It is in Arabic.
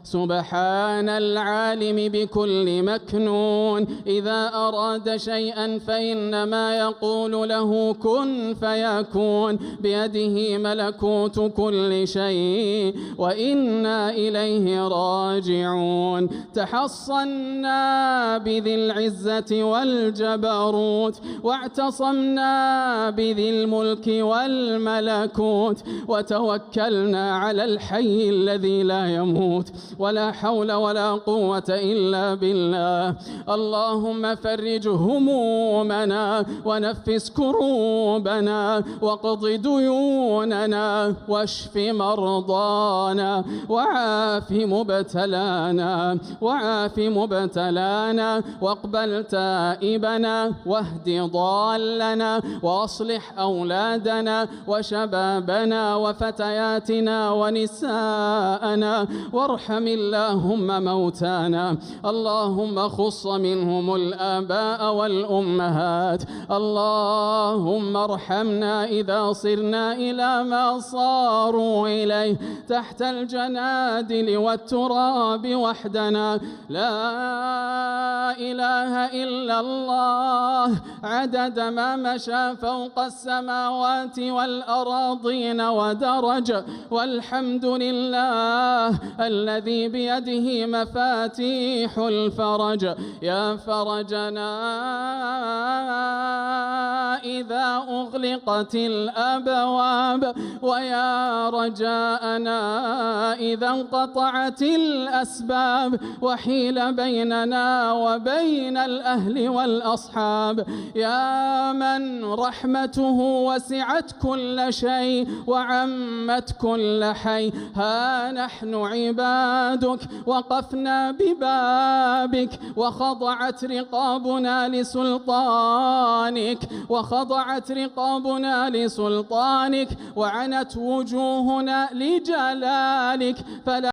سبحان العالم بكل مكنون، إذا أراد شيئا فإنما يقول له كن فيكون، بيده ملكوت كل شيء وإنا إليه راجعون. تحصنا بذي العزة والجبروت، واعتصمنا بذي الملك والملكوت، وتوكلنا على الحي الذي لا يموت، ولا حول ولا قوة إلا بالله. اللهم فرج همومنا ونفس كروبنا واقض ديوننا واشف مرضانا وعاف مبتلانا واقبل تائبنا واهد ضالنا وأصلح أولادنا وشبابنا وفتياتنا ونساءنا، وارحم اللهم موتانا. اللهم خص منهم الآباء والأمهات. اللهم ارحمنا إذا صرنا إلى ما صاروا إليه تحت الجنادل والتراب وحدنا. لا إله إلا الله عدد ما مشى فوق السماوات والأراضين ودرج، والحمد لله الذي بيده مفاتيح الفرج. يا فرجنا إذا أغلقت الأبواب، ويا رجاءنا إذا انقطعت الأسباب وحيل بيننا وبين الأهل والأصحاب. يا من رحمته وسعت كل شيء وعمت كل حي، ها نحن عبادك وقفنا ببابك وخضعت رقابنا لسلطانك وعنت وجوهنا لجلالك، فلا